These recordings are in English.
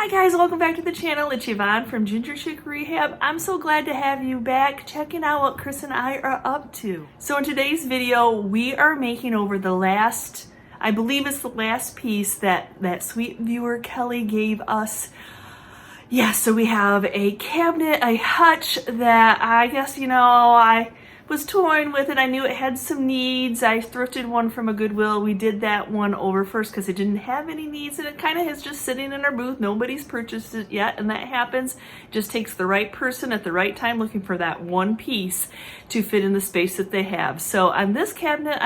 Hi guys, welcome back to the channel. It's Yvonne from GingerChickRehab. I'm so glad to have you back checking out what Chris and I are up to. So in today's video, we are making over the last, I believe it's the last piece that sweet viewer Kelly gave us. Yeah, so we have a cabinet, a hutch that I guess, I was toying with it. I knew it had some needs. I thrifted one from a Goodwill. We did that one over first because it didn't have any needs, and it kind of is just sitting in our booth. Nobody's purchased it yet, and that happens. It just takes the right person at the right time looking for that one piece to fit in the space that they have. So on this cabinet,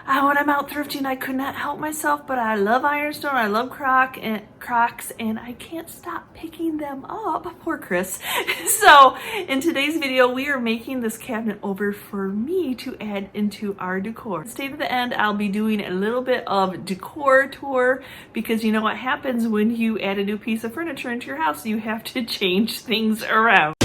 when I'm out thrifting, I could not help myself, but I love ironstone, I love Crocs, and I can't stop picking them up. Poor Chris. So in today's video, we are making this cabinet over for me to add into our decor. Stay to the end. I'll be doing a little bit of decor tour because you know what happens when you add a new piece of furniture into your house, you have to change things around.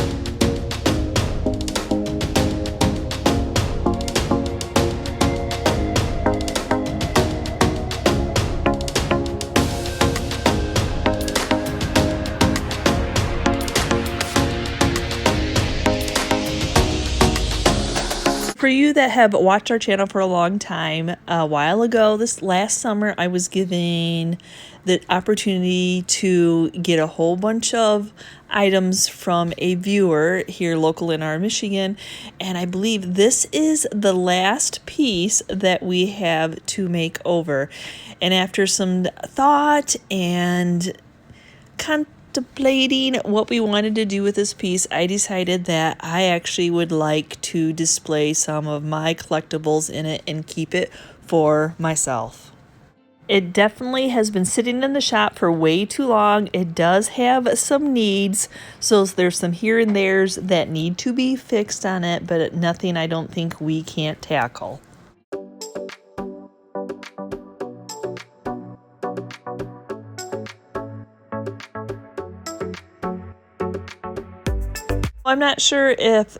For you that have watched our channel for a long time, a while ago, this last summer, I was given the opportunity to get a whole bunch of items from a viewer here local in our Michigan, and I believe this is the last piece that we have to make over. And after some thought and contemplating what we wanted to do with this piece, I decided that I actually would like to display some of my collectibles in it and keep it for myself. It definitely has been sitting in the shop for way too long. It does have some needs, so there's some here and there's that need to be fixed on it, but nothing I don't think we can't tackle. I'm not sure if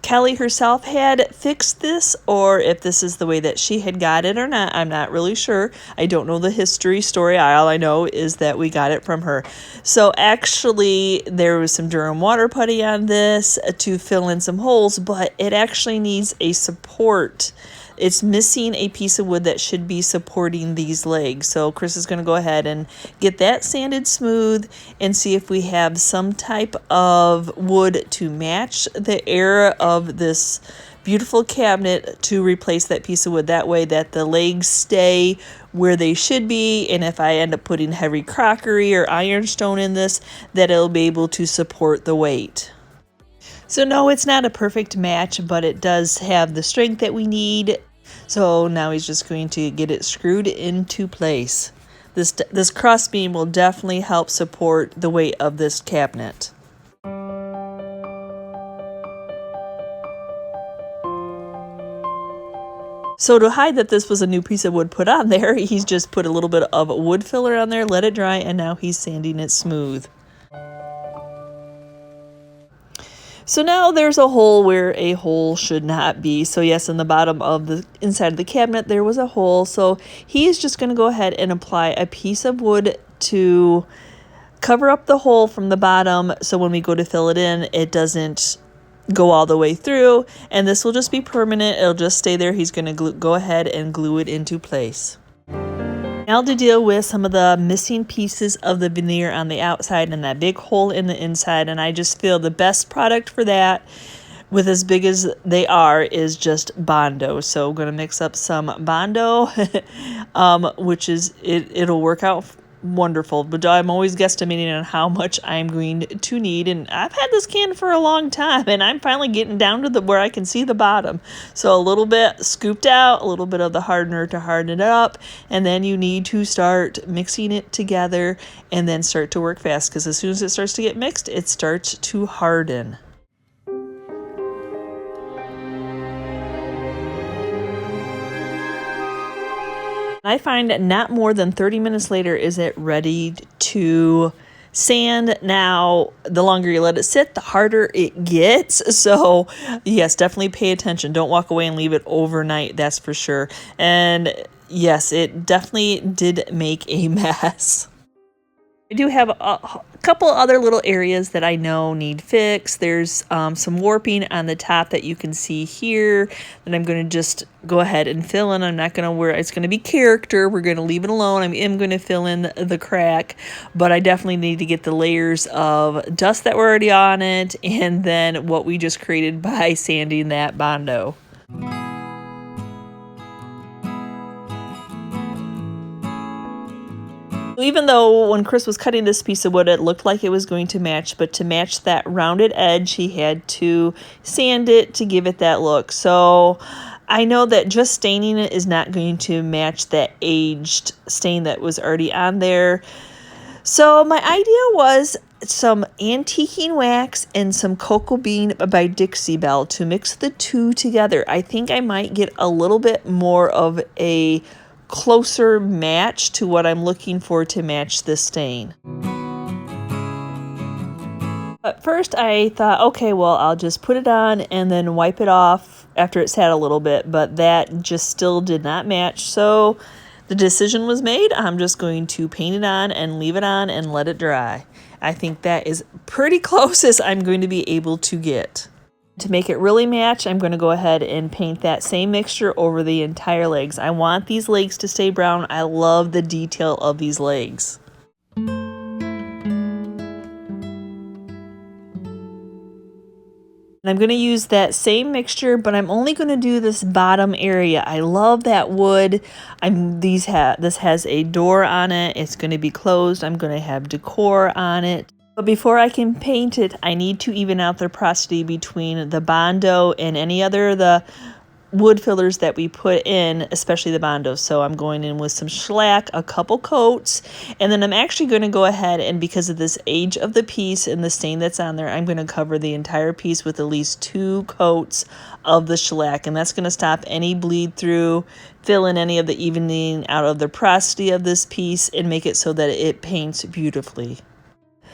Kelly herself had fixed this or if this is the way that she had got it or not. I'm not really sure. I don't know the story. All I know is that we got it from her. So actually there was some Durham water putty on this to fill in some holes, but it actually needs a support. It's missing a piece of wood that should be supporting these legs. So Chris is going to go ahead and get that sanded smooth and see if we have some type of wood to match the area of this beautiful cabinet to replace that piece of wood. That way that the legs stay where they should be, and if I end up putting heavy crockery or ironstone in this, that it'll be able to support the weight. So no, it's not a perfect match, but it does have the strength that we need. So now he's just going to get it screwed into place. This cross beam will definitely help support the weight of this cabinet. So to hide that this was a new piece of wood put on there, he's just put a little bit of wood filler on there, let it dry, and now he's sanding it smooth. So now there's a hole where a hole should not be. So yes, in the bottom of the inside of the cabinet, there was a hole. So he's just going to go ahead and apply a piece of wood to cover up the hole from the bottom. So when we go to fill it in, it doesn't go all the way through. And this will just be permanent. It'll just stay there. He's going to go ahead and glue it into place. Now to deal with some of the missing pieces of the veneer on the outside and that big hole in the inside, and I just feel the best product for that, with as big as they are, is just Bondo. So I'm going to mix up some Bondo, which is, it'll work out wonderful, but I'm always guesstimating on how much I'm going to need, and I've had this can for a long time, and I'm finally getting down to where I can see the bottom. So a little bit scooped out, a little bit of the hardener to harden it up, and then you need to start mixing it together and then start to work fast, because as soon as it starts to get mixed, it starts to harden. I find not more than 30 minutes later is it ready to sand. Now, the longer you let it sit, the harder it gets. So, yes, definitely pay attention. Don't walk away and leave it overnight, that's for sure. And yes, it definitely did make a mess. I do have a couple other little areas that I know need fixed. There's some warping on the top that you can see here that I'm going to just go ahead and fill in. I'm not going to wear it's going to be character. We're going to leave it alone. I am going to fill in the crack, but I definitely need to get the layers of dust that were already on it and then what we just created by sanding that Bondo. Even though when Chris was cutting this piece of wood, it looked like it was going to match, but to match that rounded edge, he had to sand it to give it that look. So I know that just staining it is not going to match that aged stain that was already on there. So my idea was some antiquing wax and some cocoa bean by Dixie Belle to mix the two together. I think I might get a little bit more of a closer match to what I'm looking for to match this stain. At first I thought, okay, well, I'll just put it on and then wipe it off after it sat a little bit, but that just still did not match. So the decision was made. I'm just going to paint it on and leave it on and let it dry. I think that is pretty close as I'm going to be able to get. To make it really match, I'm going to go ahead and paint that same mixture over the entire legs. I want these legs to stay brown. I love the detail of these legs. And I'm going to use that same mixture, but I'm only going to do this bottom area. I love that wood. This has a door on it. It's going to be closed. I'm going to have decor on it. But before I can paint it, I need to even out the porosity between the Bondo and any other of the wood fillers that we put in, especially the Bondo. So I'm going in with some shellac, a couple coats, and then I'm actually going to go ahead and, because of this age of the piece and the stain that's on there, I'm going to cover the entire piece with at least 2 coats of the shellac, and that's going to stop any bleed through, fill in any of the evening out of the porosity of this piece, and make it so that it paints beautifully.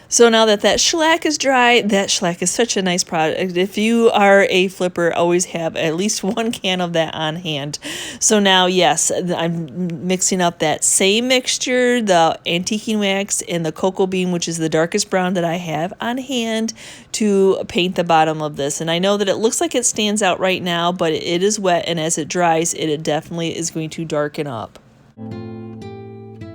So now that shellac is dry, that shellac is such a nice product. If you are a flipper, always have at least 1 can of that on hand. So now, yes, I'm mixing up that same mixture, the antiquing wax and the cocoa bean, which is the darkest brown that I have on hand, to paint the bottom of this. And I know that it looks like it stands out right now, but it is wet, and as it dries, it definitely is going to darken up.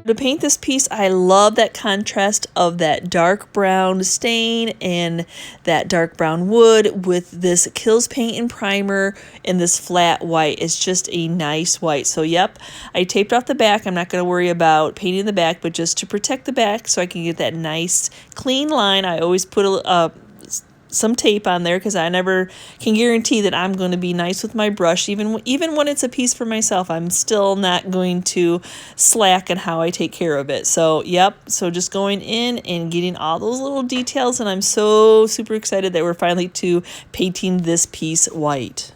To paint this piece, I love that contrast of that dark brown stain and that dark brown wood with this Kills paint and primer and this flat white. It's just a nice white. So yep, I taped off the back. I'm not going to worry about painting the back, but just to protect the back so I can get that nice clean line, I always put some tape on there because I never can guarantee that I'm going to be nice with my brush. Even when it's a piece for myself, I'm still not going to slack in how I take care of it. So yep, so just going in and getting all those little details, and I'm so super excited that we're finally to painting this piece white.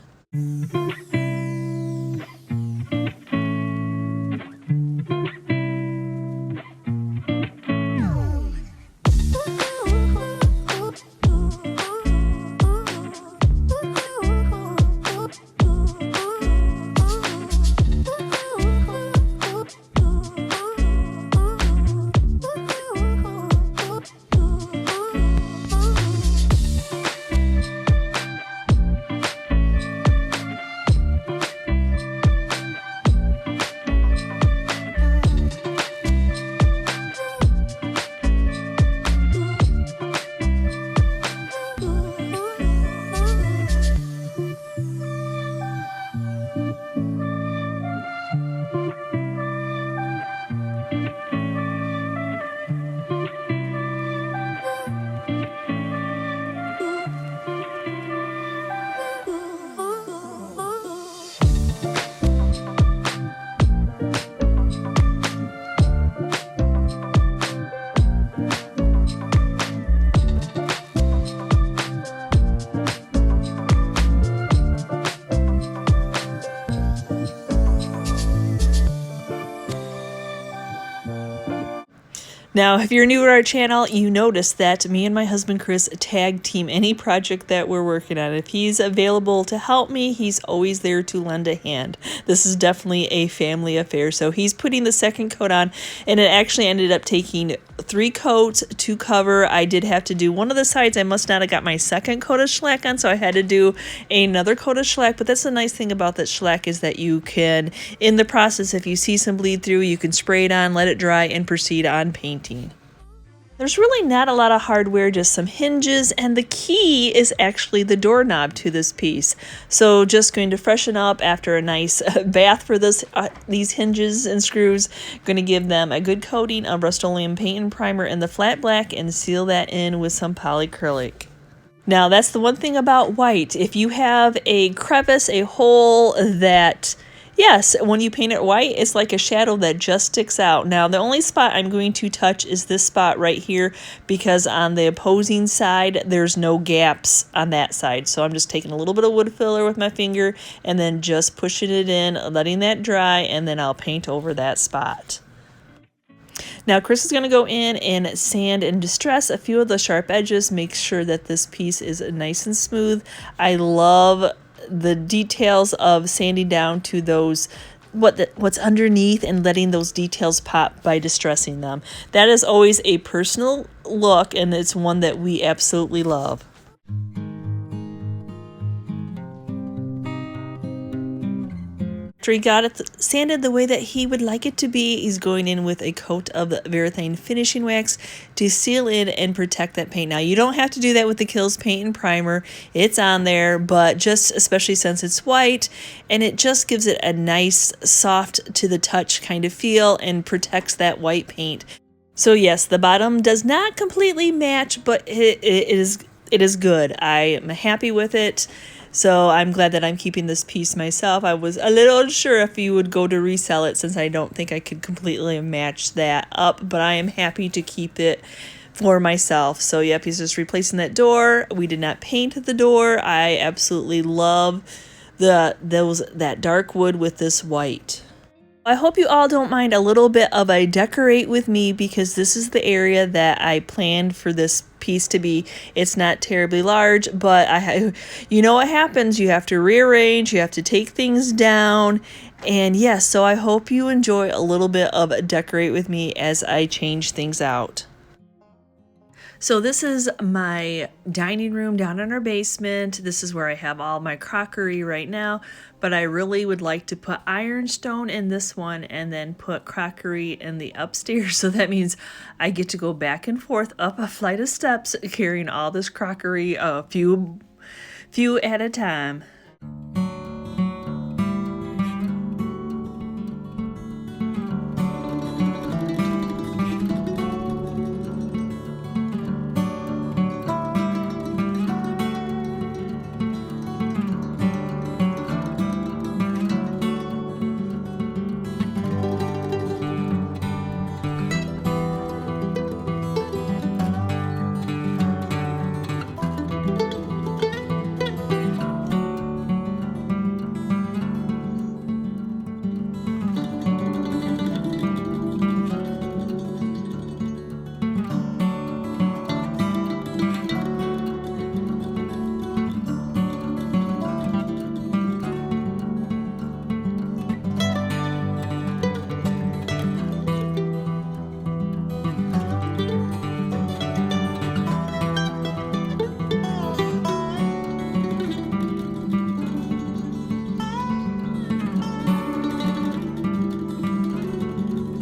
Now, if you're new to our channel, you notice that me and my husband Chris tag team any project that we're working on. If he's available to help me, he's always there to lend a hand. This is definitely a family affair. So he's putting the second coat on, and it actually ended up taking 3 coats to cover. I did have to do one of the sides. I must not have got my second coat of shellac on, so I had to do another coat of shellac. But that's the nice thing about that shellac is that you can, in the process, if you see some bleed through, you can spray it on, let it dry, and proceed on painting. There's really not a lot of hardware, just some hinges, and the key is actually the doorknob to this piece. So just going to freshen up after a nice bath for these hinges and screws. Going to give them a good coating of Rust-Oleum paint and primer in the flat black and seal that in with some polycrylic. Now that's the one thing about white. If you have a crevice, a hole that... Yes, when you paint it white, it's like a shadow that just sticks out. Now, the only spot I'm going to touch is this spot right here because on the opposing side, there's no gaps on that side. So I'm just taking a little bit of wood filler with my finger and then just pushing it in, letting that dry, and then I'll paint over that spot. Now, Chris is going to go in and sand and distress a few of the sharp edges, make sure that this piece is nice and smooth. I love the details of sanding down to those what's underneath and letting those details pop by distressing them. That is always a personal look, and it's one that we absolutely love. After he got it sanded the way that he would like it to be, he's going in with a coat of the Veneer finishing wax to seal in and protect that paint. Now, you don't have to do that with the Kills paint and primer. It's on there, but just especially since it's white, and it just gives it a nice, soft to the touch kind of feel and protects that white paint. So yes, the bottom does not completely match, but it is good. I am happy with it. So I'm glad that I'm keeping this piece myself. I was a little unsure if you would go to resell it since I don't think I could completely match that up, but I am happy to keep it for myself. So yep, he's just replacing that door. We did not paint the door. I absolutely love that dark wood with this white. I hope you all don't mind a little bit of a decorate with me because this is the area that I planned for this piece to be. It's not terribly large, but you know what happens. You have to rearrange, you have to take things down, and yes, so I hope you enjoy a little bit of a decorate with me as I change things out. So this is my dining room down in our basement. This is where I have all my crockery right now, but I really would like to put ironstone in this one and then put crockery in the upstairs. So that means I get to go back and forth up a flight of steps carrying all this crockery, a few at a time.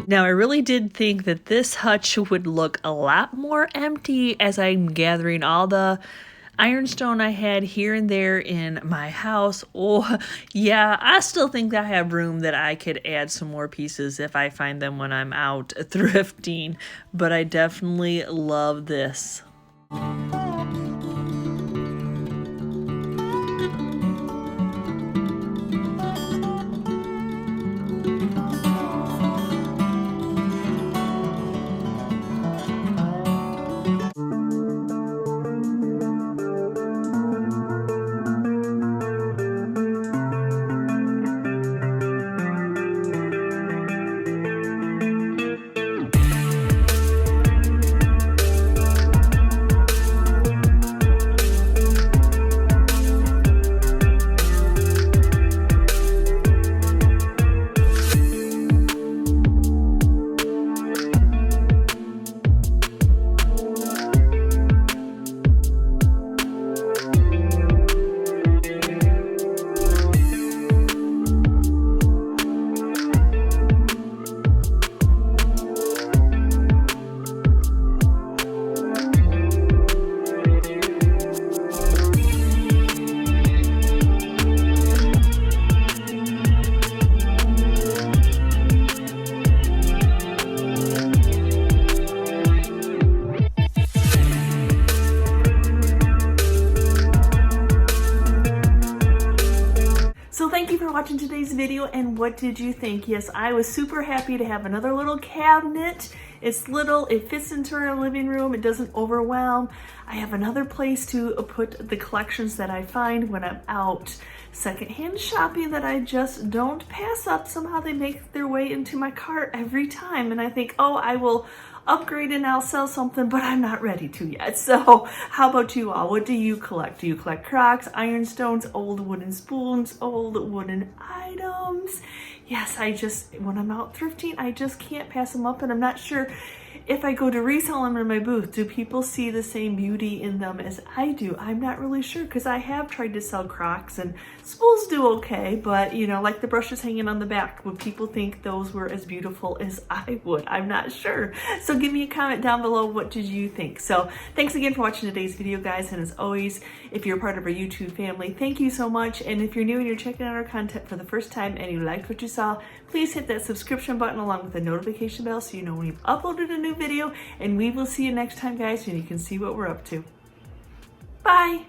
Now, I really did think that this hutch would look a lot more empty as I'm gathering all the ironstone I had here and there in my house. Oh, yeah, I still think I have room that I could add some more pieces if I find them when I'm out thrifting, but I definitely love this. thank you for watching today's video, and what did you think? Yes, I was super happy to have another little cabinet. It's little, it fits into our living room, it doesn't overwhelm. I have another place to put the collections that I find when I'm out secondhand shopping that I just don't pass up. Somehow they make their way into my cart every time, and I think, oh, I will upgrade and I'll sell something, but I'm not ready to yet. So how about you all? What do you collect? Do you collect Crocs, ironstones, old wooden spoons, old wooden items? Yes, when I'm out thrifting, I just can't pass them up, and I'm not sure if I go to resell them in my booth, do people see the same beauty in them as I do? I'm not really sure, because I have tried to sell Crocs and spools do okay, but you know, like the brushes hanging on the back, would people think those were as beautiful as I would? I'm not sure. So give me a comment down below, what did you think? So thanks again for watching today's video, guys, and as always, if you're part of our YouTube family, thank you so much. And if you're new and you're checking out our content for the first time and you liked what you saw, please hit that subscription button along with the notification bell so you know when we've uploaded a new video, and we will see you next time, guys, and you can see what we're up to. Bye!